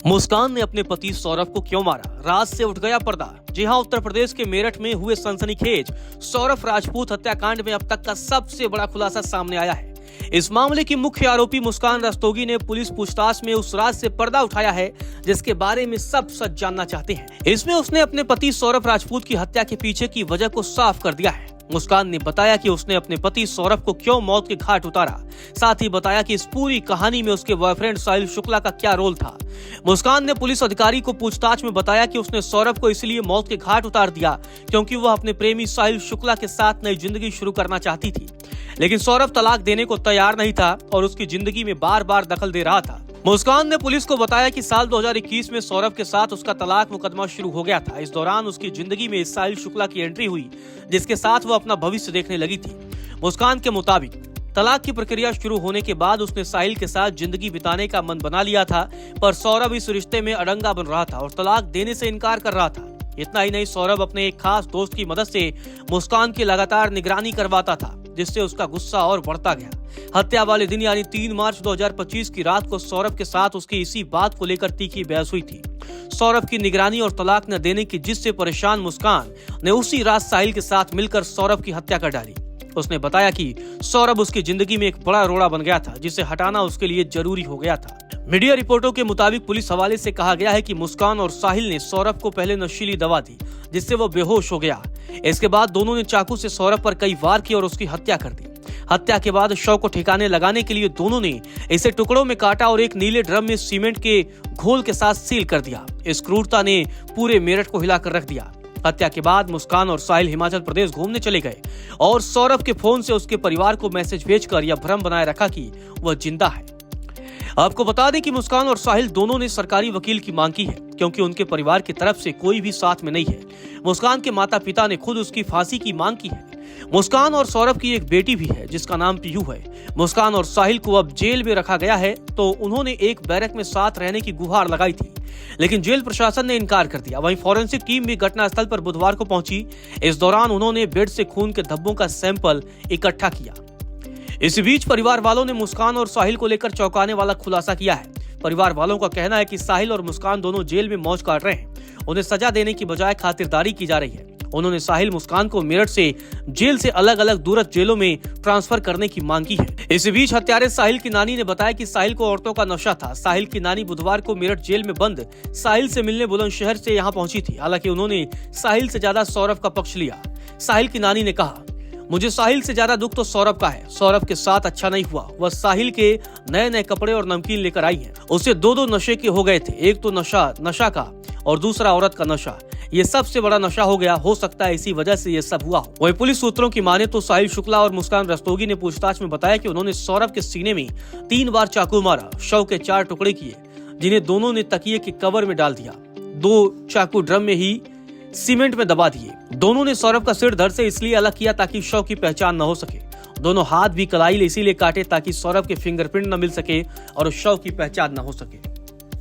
मुस्कान ने अपने पति सौरभ को क्यों मारा? राज से उठ गया पर्दा। जी हां, उत्तर प्रदेश के मेरठ में हुए सनसनीखेज सौरभ राजपूत हत्याकांड में अब तक का सबसे बड़ा खुलासा सामने आया है। इस मामले की मुख्य आरोपी मुस्कान रस्तोगी ने पुलिस पूछताछ में उस राज से पर्दा उठाया है जिसके बारे में सब सच जानना चाहते हैं। इसमें उसने अपने पति सौरभ राजपूत की हत्या के पीछे की वजह को साफ कर दिया है। मुस्कान ने बताया कि उसने अपने पति सौरभ को क्यों मौत के घाट उतारा। साथ ही बताया कि इस पूरी कहानी में उसके बॉयफ्रेंड साहिल शुक्ला का क्या रोल था। मुस्कान ने पुलिस अधिकारी को पूछताछ में बताया कि उसने सौरभ को इसलिए मौत के घाट उतार दिया क्योंकि वह अपने प्रेमी साहिल शुक्ला के साथ नई जिंदगी शुरू करना चाहती थी, लेकिन सौरभ तलाक देने को तैयार नहीं था और उसकी जिंदगी में बार बार दखल दे रहा था। मुस्कान ने पुलिस को बताया कि साल 2021 में सौरभ के साथ उसका तलाक मुकदमा शुरू हो गया था। इस दौरान उसकी जिंदगी में साहिल शुक्ला की एंट्री हुई जिसके साथ वो अपना भविष्य देखने लगी थी। मुस्कान के मुताबिक तलाक की प्रक्रिया शुरू होने के बाद उसने साहिल के साथ जिंदगी बिताने का मन बना लिया था, पर सौरभ इस रिश्ते में अड़ंगा बन रहा था और तलाक देने से इनकार कर रहा था। इतना ही नहीं, सौरभ अपने एक खास दोस्त की मदद से मुस्कान की लगातार निगरानी करवाता था जिससे उसका गुस्सा और बढ़ता गया। हत्या वाले दिन यानी 3 मार्च 2025 की रात को सौरभ के साथ उसकी इसी बात को लेकर तीखी बहस हुई थी। सौरभ की निगरानी और तलाक न देने की जिससे परेशान मुस्कान ने उसी रात साहिल के साथ मिलकर सौरभ की हत्या कर डाली। उसने बताया कि सौरभ उसकी जिंदगी में एक बड़ा रोड़ा बन गया था जिसे हटाना उसके लिए जरूरी हो गया था। मीडिया रिपोर्टों के मुताबिक पुलिस हवाले से कहा गया है कि मुस्कान और साहिल ने सौरभ को पहले नशीली दवा दी जिससे वो बेहोश हो गया। इसके बाद दोनों ने चाकू से सौरभ पर कई वार किए और उसकी हत्या कर दी। हत्या के बाद शव को ठिकाने लगाने के लिए दोनों ने इसे टुकड़ों में काटा और एक नीले ड्रम में सीमेंट के घोल के साथ सील कर दिया। इस क्रूरता ने पूरे मेरठ को हिलाकर रख दिया। हत्या के बाद मुस्कान और साहिल हिमाचल प्रदेश घूमने चले गए और सौरभ के फोन से उसके परिवार को मैसेज भेजकर यह भ्रम बनाए रखा कि वह जिंदा है। आपको बता दें कि मुस्कान और साहिल दोनों ने सरकारी वकील की मांग की है क्योंकि उनके परिवार की तरफ से कोई भी साथ में नहीं है। मुस्कान के माता पिता ने खुद उसकी फांसी की मांग की है। मुस्कान और सौरभ की एक बेटी भी है जिसका नाम पीयू है। मुस्कान और साहिल को अब जेल में रखा गया है तो उन्होंने एक बैरक में साथ रहने की गुहार लगाई थी, लेकिन जेल प्रशासन ने इनकार कर दिया। वहीं फॉरेंसिक टीम भी घटनास्थल पर बुधवार को पहुंची। इस दौरान उन्होंने बेड से खून के धब्बों का सैंपल इकट्ठा किया। इस बीच परिवार वालों ने मुस्कान और साहिल को लेकर चौंकाने वाला खुलासा किया है। परिवार वालों का कहना है कि साहिल और मुस्कान दोनों जेल में मौज काट रहे हैं। उन्हें सजा देने की बजाय खातिरदारी की जा रही है। उन्होंने साहिल मुस्कान को मेरठ से जेल से अलग अलग दूरस्थ जेलों में ट्रांसफर करने की मांग की है। इस बीच हत्यारे साहिल की नानी ने बताया कि साहिल को औरतों का नशा था। साहिल की नानी बुधवार को मेरठ जेल में बंद साहिल से मिलने बुलंदशहर से यहाँ पहुंची थी। हालांकि उन्होंने साहिल से ज्यादा सौरभ का पक्ष लिया। साहिल की नानी ने कहा, मुझे साहिल से ज्यादा दुख तो सौरभ का है। सौरभ के साथ अच्छा नहीं हुआ। वह साहिल के नए नए कपड़े और नमकीन लेकर आई है। उसे दो नशे के हो गए थे, एक तो नशा का और दूसरा औरत का नशा। ये सबसे बड़ा नशा हो गया। हो सकता है इसी वजह से ये सब हुआ हो। वहीं पुलिस सूत्रों की माने तो साहिल शुक्ला और मुस्कान रस्तोगी ने पूछताछ में बताया कि उन्होंने सौरभ के सीने में 3 बार चाकू मारा। शव के 4 टुकड़े किए जिन्हें दोनों ने तकिए के कवर में डाल दिया। 2 चाकू ड्रम में ही सीमेंट में दबा दिए। दोनों ने सौरभ का सिर धड़ से इसलिए अलग किया ताकि शव की पहचान न हो सके। दोनों हाथ भी कलाई इसीलिए काटे ताकि सौरभ के फिंगरप्रिंट न मिल सके और शव की पहचान न हो सके।